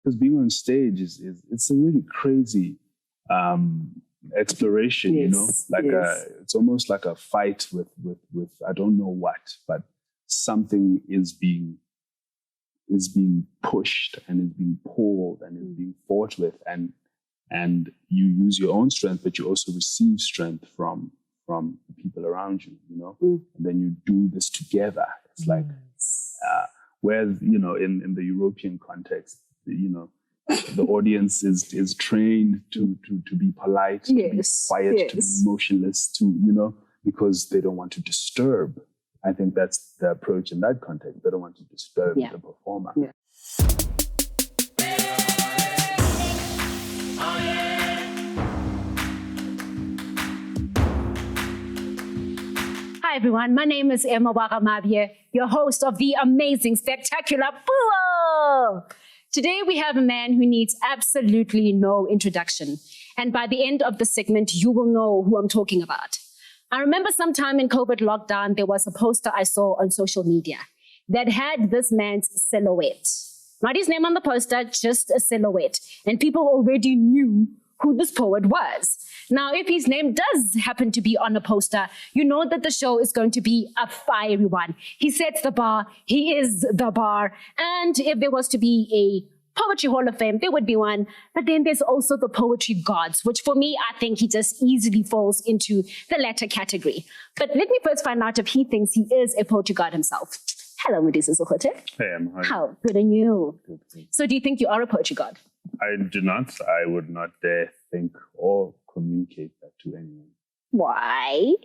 because being on stage is it's a really crazy exploration, Yes, you know, like it's almost like a fight with I don't know what, but something is being pushed and is being pulled and is being fought with, and you use your own strength, but you also receive strength from the people around you, you know, and then you do this together. It's like, whereas, you know, in the European context, you know, the audience is trained to be polite, to be quiet, to be motionless, to, you know, because they don't want to disturb. I think that's the approach in that context. They don't want to disturb the performer. Yeah. Hi everyone, my name is Emmah Mabye, your host of the amazing, spectacular Fool. Today we have a man who needs absolutely no introduction. And by the end of the segment, you will know who I'm talking about. I remember sometime in COVID lockdown, there was a poster I saw on social media that had this man's silhouette. Not his name on the poster, just a silhouette. And people already knew who this poet was. Now, if his name does happen to be on a poster, you know that the show is going to be a fiery one. He sets the bar, he is the bar. And if there was to be a Poetry Hall of Fame, there would be one. But then there's also the poetry gods, which for me, I think he just easily falls into the latter category. But let me first find out if he thinks he is a poetry god himself. Hello, Modise Sekgothe. Hey, Emmah. How good on you? Good. So do you think you are a poetry god? I do not. I would not dare think or communicate that to anyone. Why?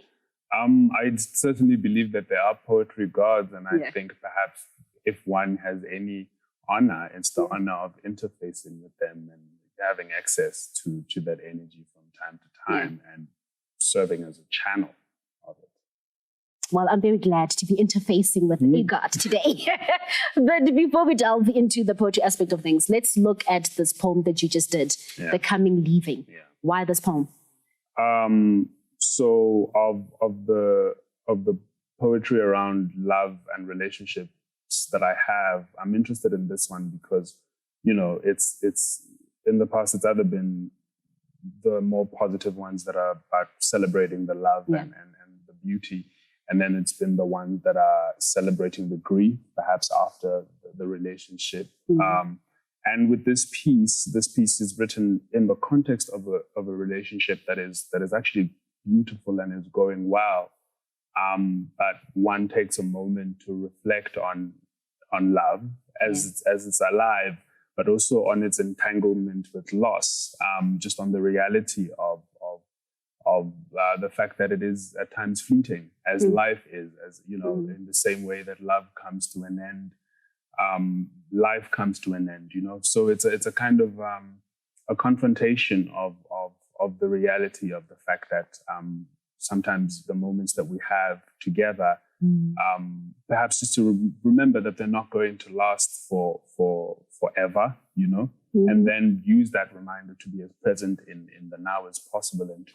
I certainly believe that there are poetry gods, and I think perhaps if one has any honor, it's the honor of interfacing with them and having access to that energy from time to time and serving as a channel of it. Well, I'm very glad to be interfacing with a god today. But before we delve into the poetry aspect of things, let's look at this poem that you just did, The Coming Leaving. Yeah. Why this poem? So of the poetry around love and relationships that I have, I'm interested in this one because, you know, it's in the past, it's either been the more positive ones that are about celebrating the love and the beauty. And then it's been the ones that are celebrating the grief, perhaps after the relationship. And with this piece is written in the context of a relationship that is actually beautiful and is going well. But one takes a moment to reflect on love as it's alive, but also on its entanglement with loss, just on the reality of the fact that it is at times fleeting, as life is, as you know, in the same way that love comes to an end, life comes to an end, you know. So it's a kind of a confrontation of the reality of the fact that sometimes the moments that we have together, perhaps just to remember that they're not going to last for forever, you know, and then use that reminder to be as present in the now as possible, and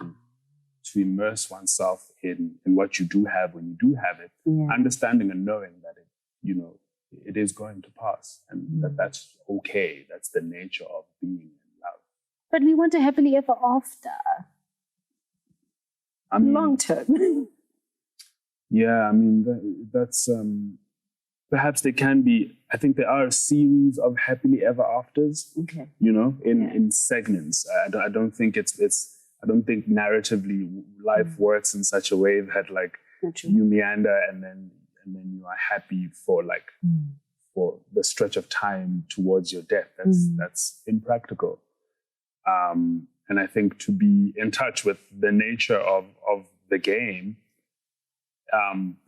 to immerse oneself in what you do have when you do have it, understanding and knowing that it, you know, it is going to pass, and that's okay. That's the nature of being in love. But we want a happily ever after. I mean, long term. Yeah, I mean, that's perhaps there can be, I think there are a series of happily ever afters, you know, in segments. I don't think I don't think narratively life works in such a way that like you meander and then you are happy for for the stretch of time towards your death. That's impractical. And I think to be in touch with the nature of the game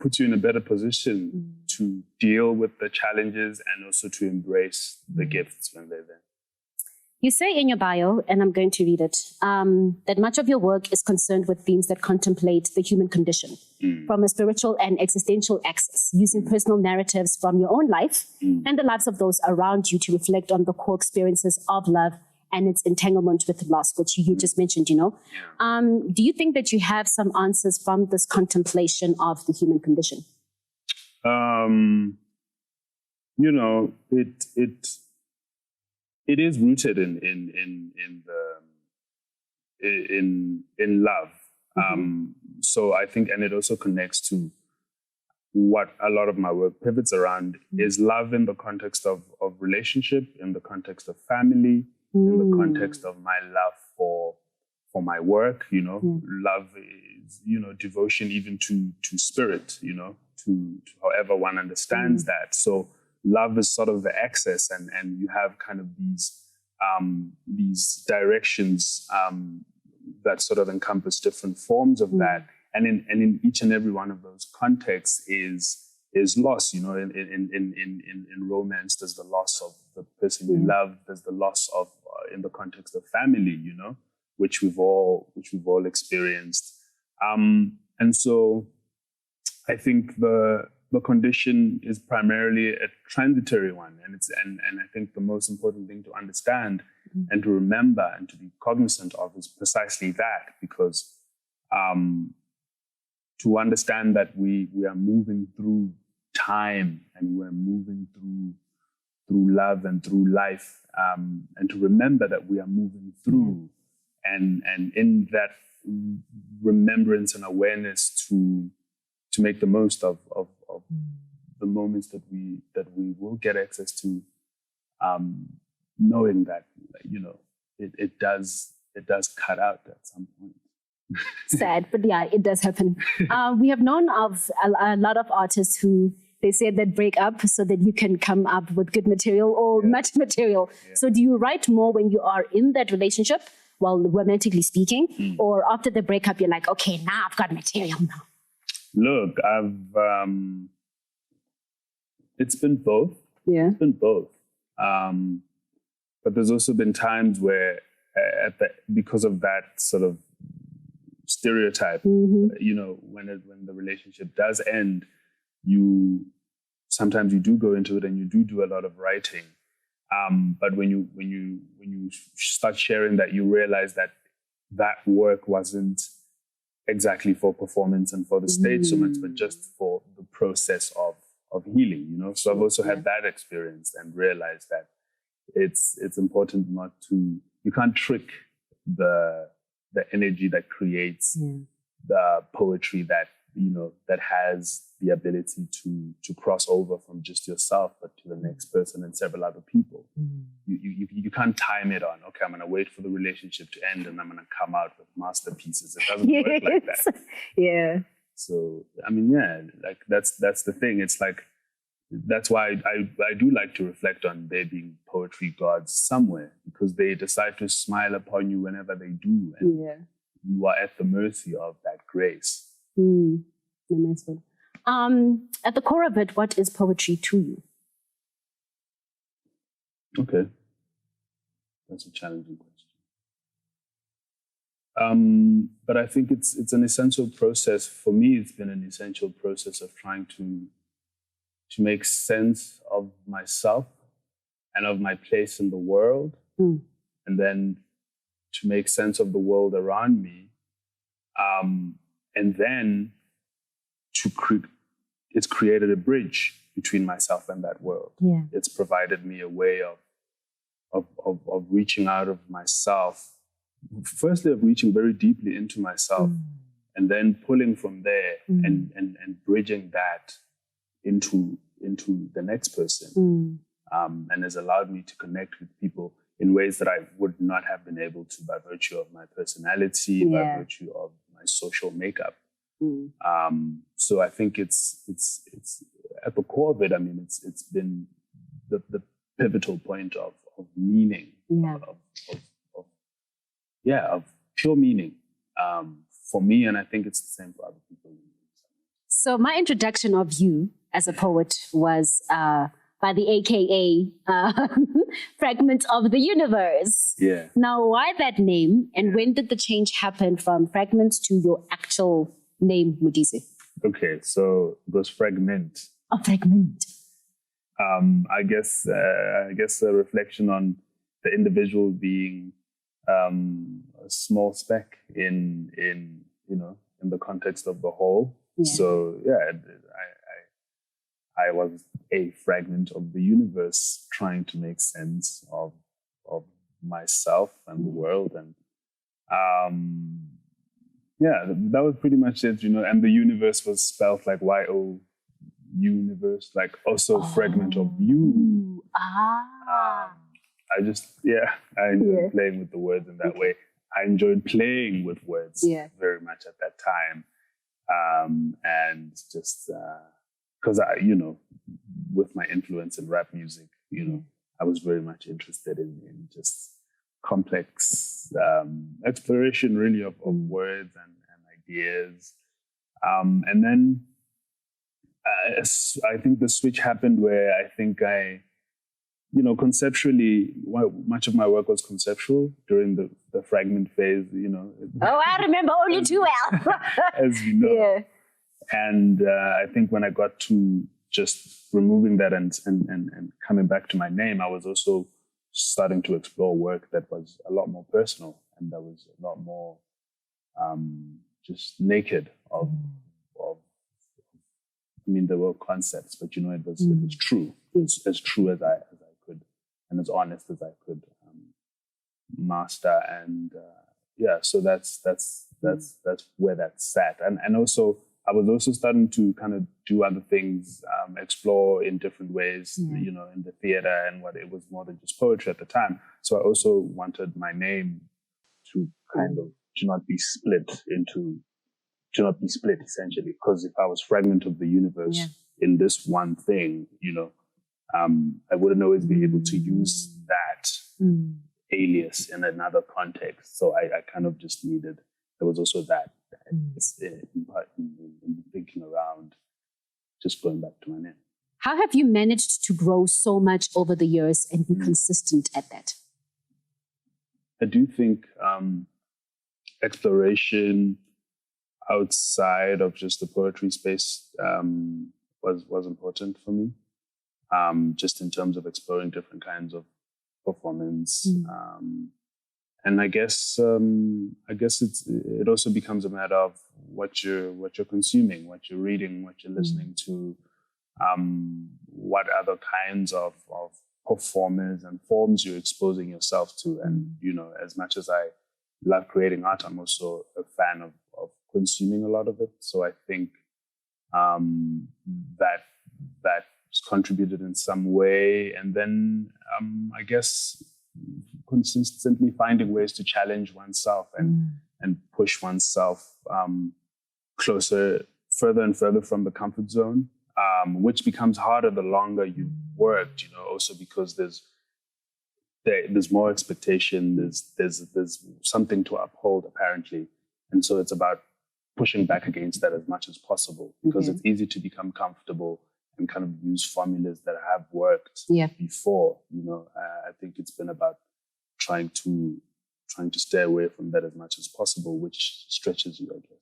puts you in a better position to deal with the challenges and also to embrace the gifts when they're there. You say in your bio, and I'm going to read it, that much of your work is concerned with themes that contemplate the human condition from a spiritual and existential axis, using personal narratives from your own life and the lives of those around you to reflect on the core experiences of love and its entanglement with loss, which you just mentioned, you know. Do you think that you have some answers from this contemplation of the human condition? You know, it is rooted in love. So I think, and it also connects to what a lot of my work pivots around is love in the context of relationship, in the context of family, in the context of my love for my work, love is, devotion even to spirit, to however one understands that. So love is sort of the excess, and you have kind of these directions that sort of encompass different forms of that. And in each and every one of those contexts is loss. In romance, there's the loss of the person you love. There's the loss of in the context of family, which we've all experienced. And so I think the condition is primarily a transitory one, and I think the most important thing to understand and to remember and to be cognizant of is precisely that, because to understand that we are moving through time and we're moving through love and through life, and to remember that we are moving through, and in that remembrance and awareness to make the most of the moments that we will get access to, knowing that it does cut out at some point. Sad, but yeah, it does happen. We have known of a lot of artists who they say that break up so that you can come up with good material or much material. Yeah. So do you write more when you are in that relationship, while romantically speaking, or after the breakup you're like, okay, now I've got material now? Look, it's been both. Yeah. It's been both. But there's also been times where because of that sort of stereotype, when the relationship does end, sometimes you do go into it and you do a lot of writing. But when you start sharing that, you realize that work wasn't exactly for performance and for the stage so much, but just for the process of healing, So I've also had that experience and realized that it's important not to, you can't trick the energy that creates the poetry that, that has the ability to cross over from just yourself, but to the next person and several other people. You can't time it on, okay, I'm going to wait for the relationship to end and I'm going to come out with masterpieces. It doesn't work like that. Yeah. So, I mean, like that's the thing. It's like, that's why I do like to reflect on there being poetry gods somewhere, because they decide to smile upon you whenever they do. And you are at the mercy of that grace. Nice one. At the core of it, what is poetry to you? Okay. That's a challenging question. But I think it's an essential process. For me, it's been an essential process of trying to make sense of myself and of my place in the world, and then to make sense of the world around me, and then it's created a bridge between myself and that world. Yeah. It's provided me a way of reaching out of myself, firstly of reaching very deeply into myself, and then pulling from there and bridging that into the next person, and has allowed me to connect with people in ways that I would not have been able to by virtue of my personality, by virtue of my social makeup. So I think it's at the core of it. I mean, it's been the pivotal point of meaning, of pure meaning for me, and I think it's the same for other people. So my introduction of you as a poet was by the AKA Fragment of the Universe. Yeah. Now, why that name, and when did the change happen from Fragments to your actual name, Modise? Okay, so it was Fragment. Oh, Fragment. I guess a reflection on the individual being a small speck in the context of the whole. Yeah. So I was a fragment of the universe trying to make sense of myself and the world. And yeah, that was pretty much it, and the universe was spelled like Y-O universe, like also fragment of you. I enjoyed playing with the words in that way. I enjoyed playing with words very much at that time. And just because with my influence in rap music, I was very much interested in just complex exploration really of words and ideas. And then I think the switch happened where I think conceptually, much of my work was conceptual during the fragment phase, Oh, I remember only too well. As you know. Yeah. And I think when I got to just removing that and coming back to my name, I was also starting to explore work that was a lot more personal and that was a lot more just naked of there were concepts, but it was true. It's as true as I could and as honest as I could master. And so that's where that sat. And also I was also starting to kind of do other things, explore in different ways, in the theater and what it was more than just poetry at the time. So I also wanted my name to kind of to not be split essentially, because if I was fragment of the universe in this one thing, I wouldn't always be able to use that alias in another context. So I kind of just needed, there was also that in thinking around just going back to my name. How have you managed to grow so much over the years and be consistent at that? I do think exploration outside of just the poetry space was important for me, just in terms of exploring different kinds of performance. And I guess it also becomes a matter of what you're consuming, what you're reading, what you're listening to, what other kinds of performers and forms you're exposing yourself to. And as much as I love creating art, I'm also a fan of consuming a lot of it. So I think that contributed in some way. And then I guess consistently finding ways to challenge oneself and push oneself further and further from the comfort zone, which becomes harder the longer you've worked, also because there's more expectation, there's something to uphold apparently. And so it's about pushing back against that as much as possible, because it's easy to become comfortable and kind of use formulas that have worked before. I think it's been about trying to stay away from that as much as possible, which stretches you, I guess.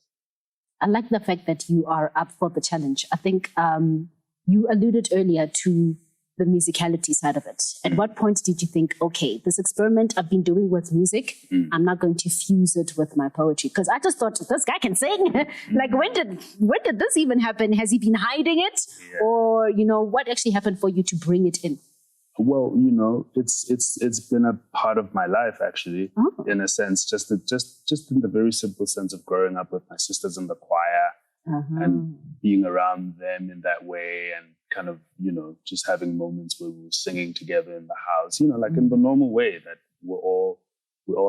I like the fact that you are up for the challenge. I think you alluded earlier to the musicality side of it. At what point did you think, okay, this experiment I've been doing with music, I'm not going to fuse it with my poetry? Because I just thought, this guy can sing. Like, when did this even happen? Has he been hiding it? Yeah. Or, what actually happened for you to bring it in? Well, it's been a part of my life, actually, in a sense, just in the very simple sense of growing up with my sisters in the choir and being around them in that way, and kind of, just having moments where we were singing together in the house, like in the normal way that we all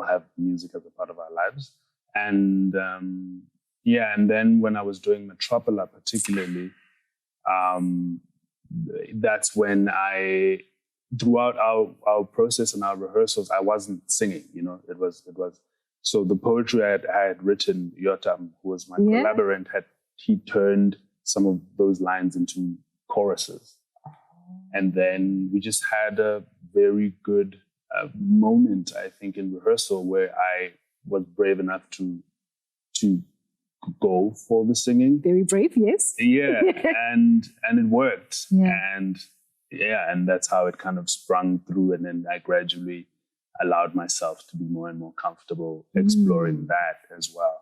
have music as a part of our lives. And and then when I was doing Metropola particularly, that's when throughout our process and our rehearsals, I wasn't singing, it was, so the poetry I had written, Yotam, who was my collaborant, he turned some of those lines into choruses. And then we just had a very good moment, I think, in rehearsal where I was brave enough to go for the singing. Very brave, yes. Yeah, and it worked. Yeah. And that's how it kind of sprung through. And then I gradually allowed myself to be more and more comfortable exploring that as well.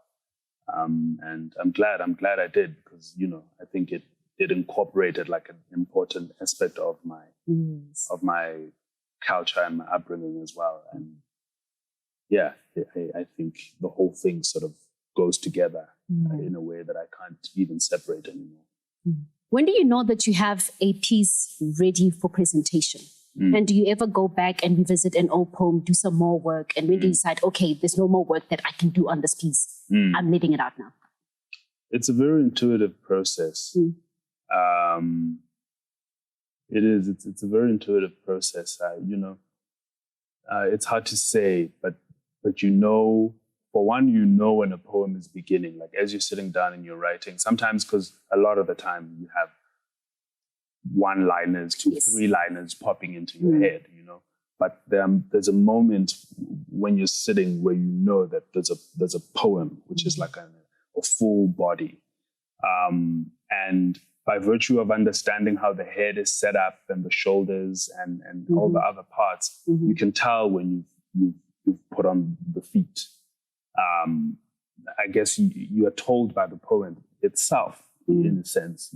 And I'm glad I did, because, I think it incorporated like an important aspect of my culture and my upbringing as well. And yeah, I think the whole thing sort of goes together in a way that I can't even separate anymore. When do you know that you have a piece ready for presentation? And do you ever go back and revisit an old poem, do some more work, and when do you decide, okay, there's no more work that I can do on this piece? I'm leaving it out now. It's a very intuitive process. It is. It's a very intuitive process. It's hard to say, but for one, when a poem is beginning, like as you're sitting down and you're writing, sometimes because a lot of the time you have one-liners to three-liners popping into your head, but there's a moment when you're sitting where you know that there's a poem, which is like a full body. And by virtue of understanding how the head is set up and the shoulders and all the other parts, you can tell when you've put on the feet. I guess you are told by the poem itself, in a sense.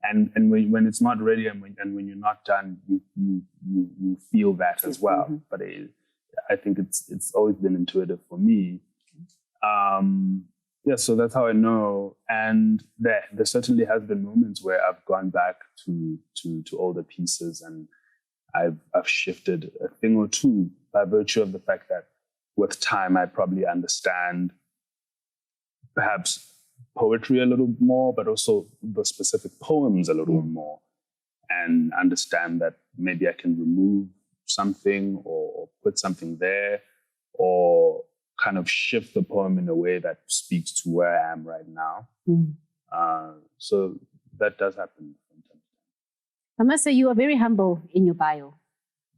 And when it's not ready and when you're not done, you feel that as well. But I think it's always been intuitive for me. So that's how I know. And there certainly has been moments where I've gone back to older pieces and I've shifted a thing or two by virtue of the fact that with time I probably understand perhaps poetry a little more, but also the specific poems a little more, and understand that maybe I can remove something or put something there, or kind of shift the poem in a way that speaks to where I am right now. So that does happen from time to time. I must say you are very humble in your bio.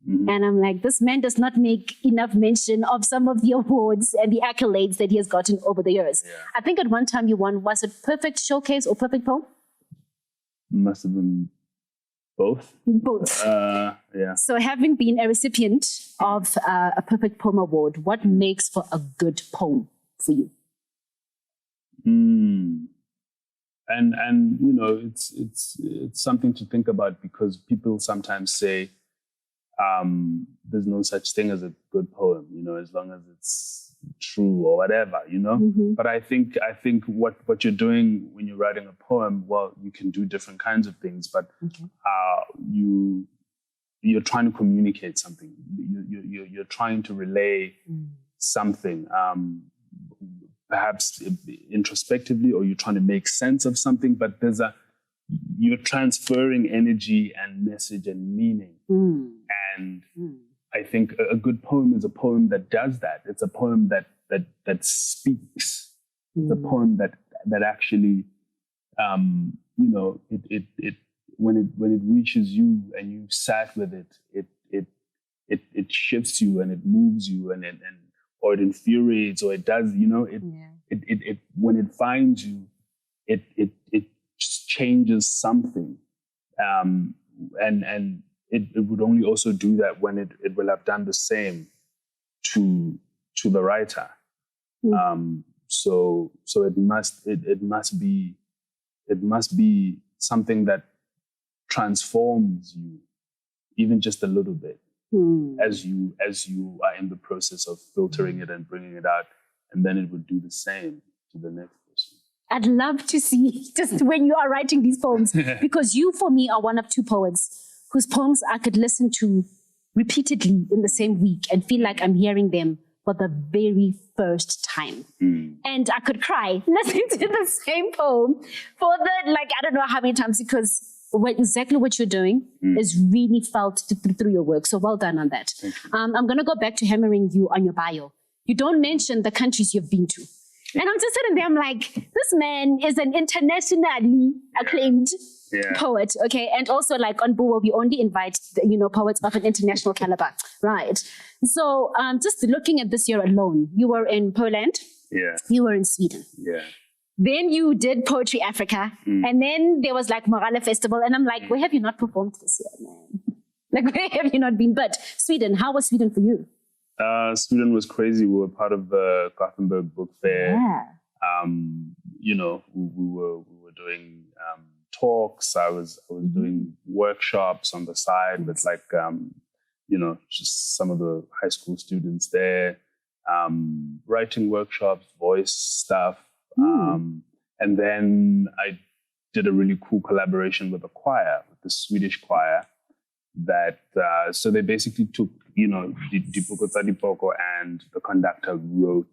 And I'm like, this man does not make enough mention of some of the awards and the accolades that he has gotten over the years. I think at one time you won, was it Perfect Showcase or Perfect Poem? Must have been both. Both. Yeah. So having been a recipient of a Perfect Poem Award, what makes for a good poem for you? And it's something to think about, because people sometimes say, there's no such thing as a good poem, as long as it's true or whatever, But I think what you're doing when you're writing a poem, well, you can do different kinds of things, but you're trying to communicate something. You're trying to relay something, perhaps introspectively, or you're trying to make sense of something, but you're transferring energy and message and meaning. And I think a good poem is a poem that does that. It's a poem that speaks. It's a poem that actually, it when it reaches you and you sat with it shifts you and it moves you or it infuriates, or it does, it when it finds you, it just changes something, and it would only also do that when it will have done the same to the writer. So it must be something that transforms you, even just a little bit, as you are in the process of filtering it and bringing it out, and then it would do the same to the next person. I'd love to see just when you are writing these poems, because you, for me, are one of two poets whose poems I could listen to repeatedly in the same week and feel like I'm hearing them for the very first time. And I could cry listening to the same poem for I don't know how many times, because exactly what you're doing is really felt through your work. So well done on that. I'm going to go back to hammering you on your bio. You don't mention the countries you've been to. And I'm just sitting there, I'm like, this man is an internationally acclaimed poet, okay? And also, like on Buwa, we only invite, poets of an international caliber, right? So just looking at this year alone, you were in Poland. Yeah. You were in Sweden. Yeah. Then you did Poetry Africa. And then there was like Morale Festival. And I'm like, where have you not performed this year, man? Where have you not been? But Sweden, how was Sweden for you? Sweden was crazy. We were part of the Gothenburg Book Fair. Yeah. We were doing talks. I was doing workshops on the side with just some of the high school students there. writing workshops, voice stuff. And then I did a really cool collaboration with a choir, with the Swedish choir, that so they basically took, Dipuko Tsadipoko, and the conductor wrote,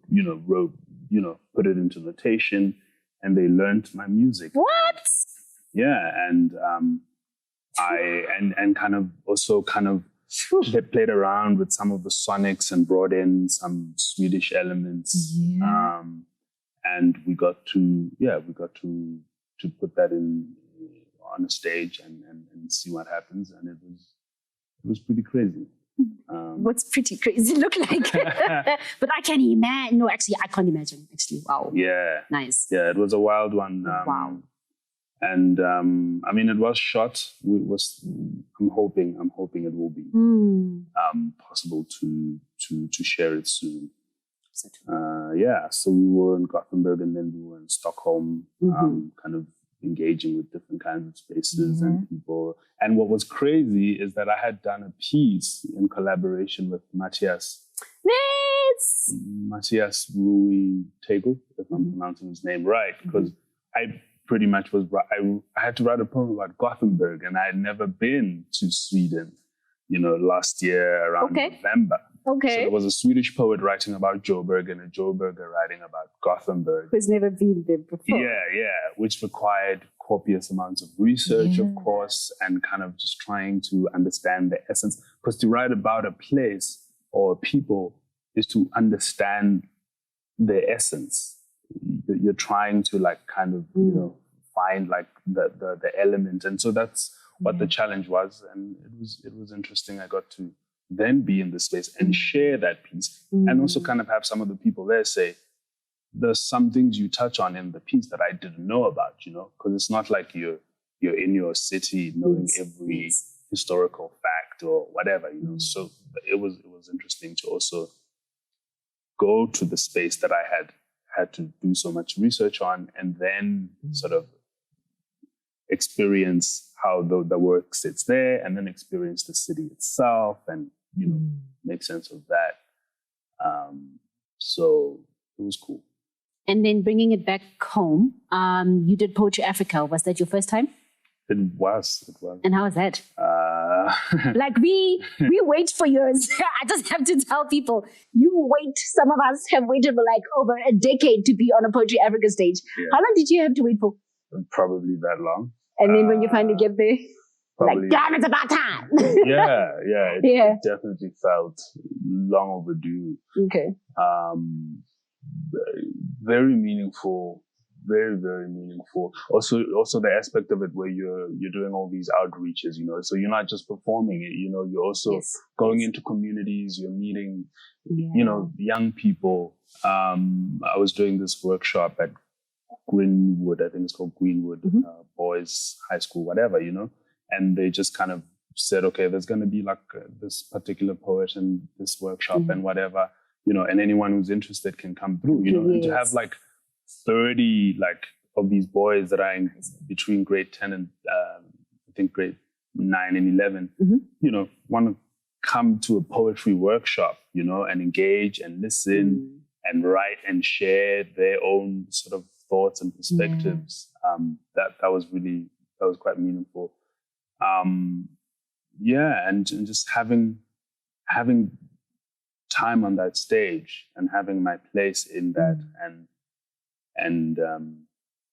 put it into notation, and they learned my music. What? Yeah, and I kind of they played around with some of the sonics and brought in some Swedish elements. Yeah. And we got to put that in on a stage and see what happens, and it was pretty crazy. What's pretty crazy look like? But I can imagine. No, actually, I can't imagine. Actually, wow. Yeah. Nice. Yeah, it was a wild one. Wow. And I mean, it was shot. I'm hoping it will be possible to share it soon. So we were in Gothenburg, and then we were in Stockholm, kind of engaging with different kinds of spaces and people. And what was crazy is that I had done a piece in collaboration with Matthias Rui Tegel, if I'm pronouncing his name right, because I pretty much I had to write a poem about Gothenburg, and I had never been to Sweden, last year around November. Okay. So there was a Swedish poet writing about Joburg and a Joburger writing about Gothenburg. Who's never been there before. Yeah, which required copious amounts of research, of course, and kind of just trying to understand the essence. Because to write about a place or a people is to understand the essence. You're trying to find the element. And so that's what the challenge was. And it was interesting. I got to then be in the space and share that piece, and also kind of have some of the people there say, there's some things you touch on in the piece that I didn't know about, because it's not like you're in your city knowing every historical fact or whatever, So it was interesting to also go to the space that I had to do so much research on, and then sort of experience how the work sits there, and then experience the city itself, and make sense of that. So it was cool. And then bringing it back home, you did Poetry Africa. Was that your first time? It was. And how was that? We wait for years. I just have to tell people, some of us have waited for over a decade to be on a Poetry Africa stage. Yeah. How long did you have to wait for? Probably that long. And then when you finally get there, probably, damn, it's about time. It definitely felt long overdue. Okay. Very meaningful, very, very meaningful. Also the aspect of it where you're doing all these outreaches, so you're not just performing it, you're also going into communities, you're meeting, young people. I was doing this workshop at Greenwood, I think it's called Greenwood, Boys High School, whatever, and they just kind of said, okay, there's going to be this particular poet in this workshop and whatever, and anyone who's interested can come through, and to have 30 of these boys that are in between grade 10 and I think grade 9 and 11, want to come to a poetry workshop, and engage and listen and write and share their own sort of thoughts and perspectives. That was quite meaningful. And just having time on that stage and having my place in that and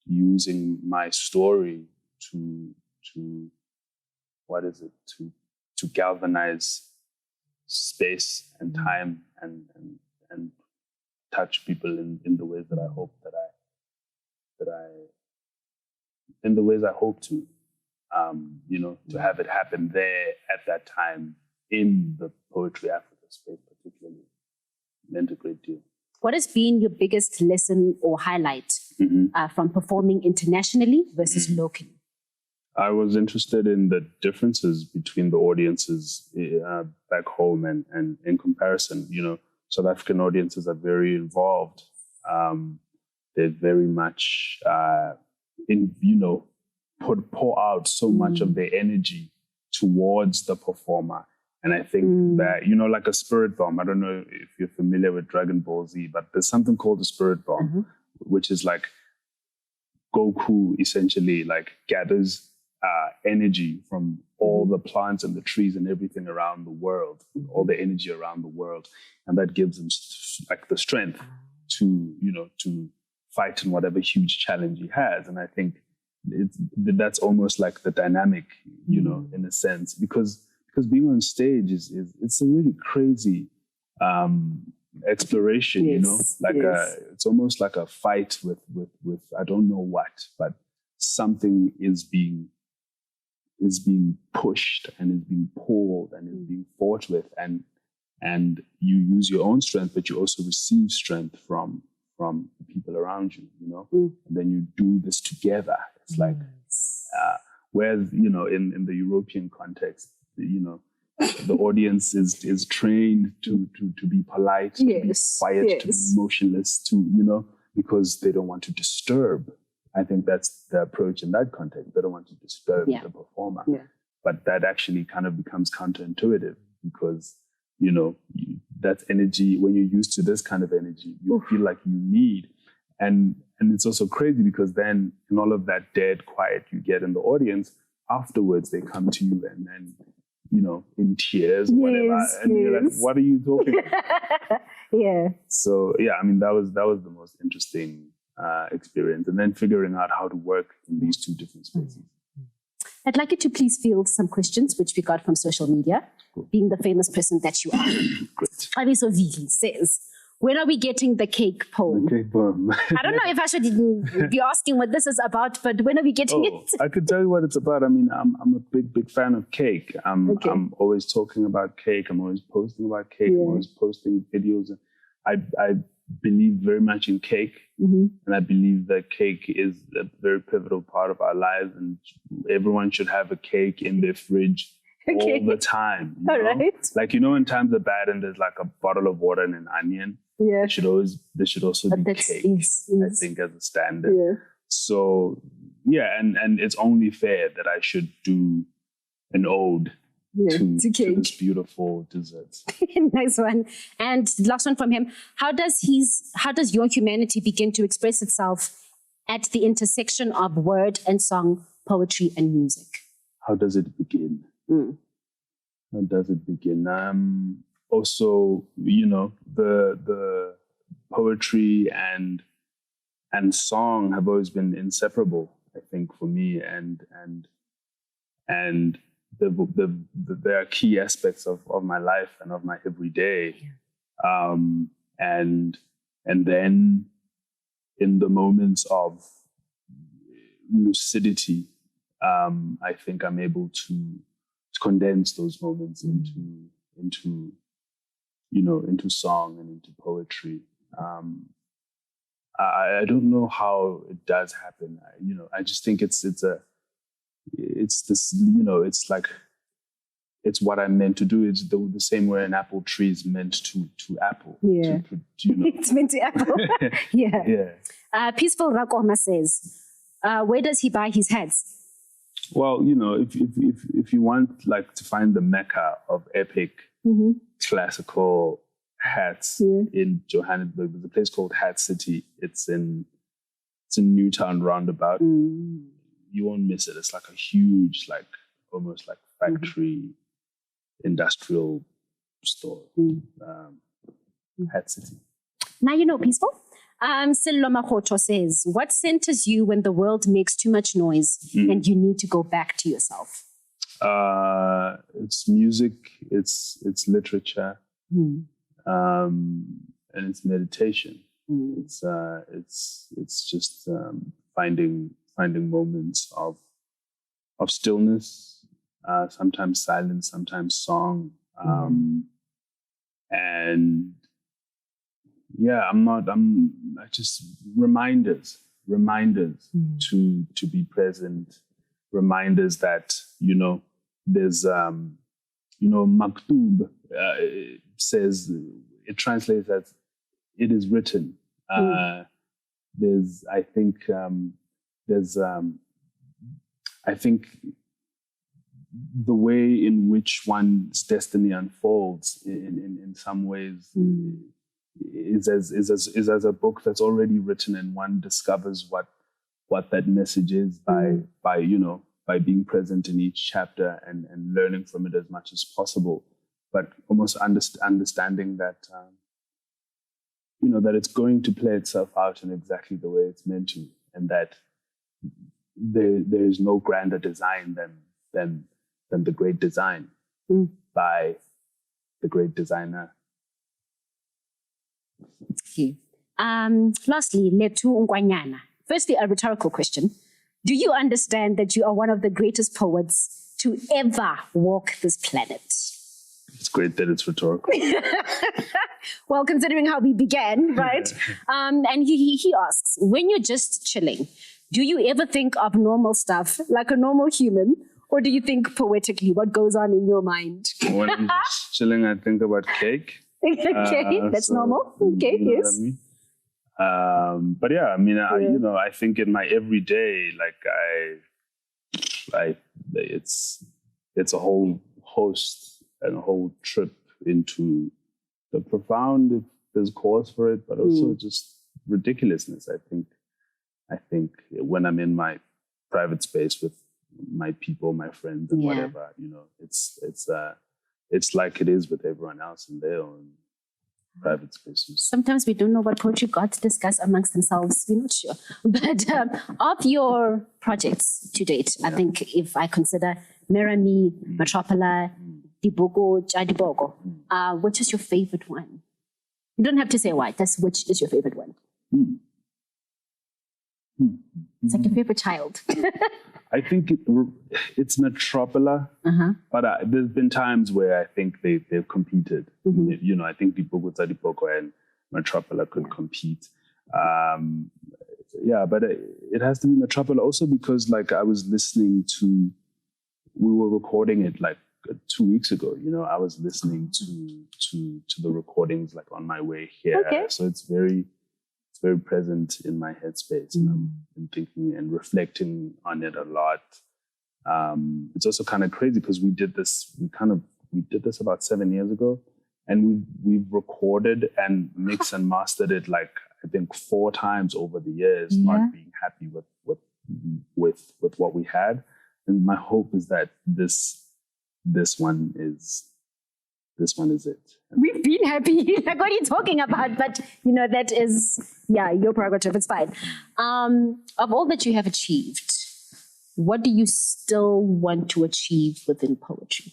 using my story to galvanize space and time and touch people in the ways that I hope in the ways I hope to, to have it happen there at that time in the Poetry Africa space particularly meant a great deal. What has been your biggest lesson or highlight from performing internationally versus locally? I was interested in the differences between the audiences back home and in comparison. South African audiences are very involved. They're very much pour out so much of their energy towards the performer And I think that, like a spirit bomb, I don't know if you're familiar with Dragon Ball Z, but there's something called a spirit bomb, which is like Goku essentially like gathers energy from all the plants and the trees and everything around the world, all the energy around the world. And that gives him like the strength to fight in whatever huge challenge he has. And I think that's almost like the dynamic, in a sense, because being on stage it's a really crazy exploration, it's almost like a fight with I don't know what, but something is being pushed and is being pulled and is being fought with, and you use your own strength, but you also receive strength from the people around you, and then you do this together. It's like, whereas, in the European context, the audience is trained to be polite, to be quiet, to be motionless, because they don't want to disturb. I think that's the approach in that context. They don't want to disturb the performer. Yeah. But that actually kind of becomes counterintuitive because, that energy, when you're used to this kind of energy, you feel like you need. And it's also crazy because then in all of that dead quiet you get in the audience, afterwards they come to you and then, in tears or whatever. And you're like, what are you talking about? Yeah. So, that was the most interesting experience. And then figuring out how to work in these two different spaces. I'd like you to please field some questions which we got from social media, being the famous person that you are. Great. Abiso Vili says, when are we getting the cake poem? The cake poem. I don't know if I should be asking what this is about, but when are we getting it? I could tell you what it's about. I'm a big fan of cake. I'm always talking about cake. I'm always posting about cake. I'm always posting videos. I believe very much in cake. And I believe that cake is a very pivotal part of our lives, and everyone should have a cake in their fridge all the time. All right. Like, when times are bad and there's like a bottle of water and an onion, there should also be cake, I think, as a standard. Yeah. So, and it's only fair that I should do an ode to this beautiful dessert. Nice one. And last one from him. How does your humanity begin to express itself at the intersection of word and song, poetry and music? How does it begin? How does it begin? Also, the poetry and song have always been inseparable, I think, for me, and there are key aspects of my life and of my everyday. And then in the moments of lucidity, I think I'm able to condense those moments into song and into poetry. I don't know how it does happen. I just think it's this, it's like, it's what I'm meant to do. It's the same way an apple tree is meant to apple. Yeah. It's meant to apple. Yeah. Peaceful Rakoma says, where does he buy his hats? Well, if you want like to find the mecca of epic classical hats in Johannesburg, there's a place called Hat City. It's in Newtown roundabout. You won't miss it. It's like a huge, like almost like factory industrial store. Hat City. Now Peaceful. Sello Makgotho says, what centers you when the world makes too much noise and you need to go back to yourself? It's music, it's literature, and it's meditation. It's just finding moments of stillness, sometimes silence, sometimes song, and I just reminders to be present, reminders that, there's, Maktub says, it translates as it is written. the way in which one's destiny unfolds in some ways is as a book that's already written, and one discovers what that message is by being present in each chapter and learning from it as much as possible, but almost understanding that that it's going to play itself out in exactly the way it's meant to, and that there is no grander design than the great design by the great designer. Okay. Lastly, Letu Ngwanyana. Firstly, a rhetorical question. Do you understand that you are one of the greatest poets to ever walk this planet? It's great that it's rhetorical. Well, considering how we began, right? And he asks, when you're just chilling, do you ever think of normal stuff like a normal human, or do you think poetically? What goes on in your mind? When I'm just chilling, I think about cake. Okay, that's normal. Okay, you know yes. What I mean? But yeah, I mean, I think in my everyday, it's a whole host and a whole trip into the profound, if there's cause for it, but also just ridiculousness. I think when I'm in my private space with my people, my friends, and whatever, it's like it is with everyone else in their own private spaces. Sometimes we don't know what poetry got to discuss amongst themselves. We're not sure. But of your projects to date, I think if I consider Merami, Metropola, Dibogo, Jadibogo, which is your favorite one? You don't have to say why. That's which is your favorite one. It's like your favorite child. I think it's Metropola, but there's been times where I think they've competed. I think Dibogo and Metropola could compete. But it has to be Metropola also because I was listening to, we were recording it 2 weeks ago. I was listening to the recordings on my way here. Okay. So it's very present in my headspace, and I've been thinking and reflecting on it a lot. It's also kind of crazy because we did this about 7 years ago, and we've recorded and mixed and mastered it I think 4 times over the years, not being happy with what we had. And my hope is that this one is it. We've been happy. What are you talking about? But, that is, your prerogative. It's fine. Of all that you have achieved, what do you still want to achieve within poetry?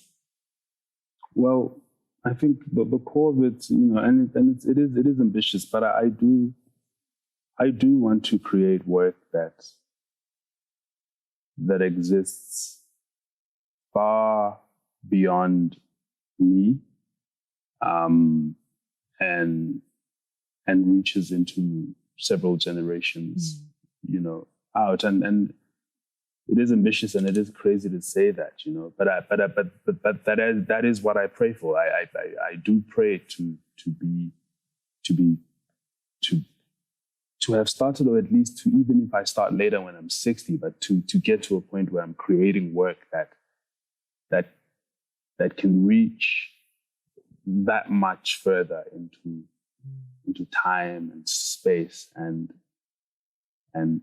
Well, I think the core of it, it is ambitious, but I do want to create work that exists far beyond me. And reaches into several generations, out. And it is ambitious and it is crazy to say that, but that is what I pray for. I do pray to have started, or at least to, even if I start later when I'm 60, but to get to a point where I'm creating work that can reach that much further into time and space and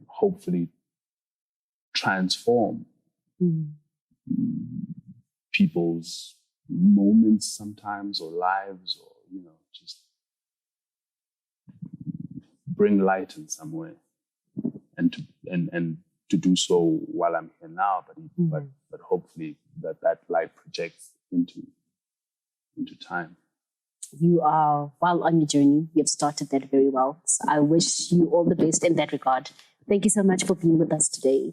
hopefully transform people's moments sometimes, or lives, or just bring light in some way, and to do so while I'm here now, but hopefully that light projects into time. You are well on your journey. You've started that very well. So I wish you all the best in that regard. Thank you so much for being with us today.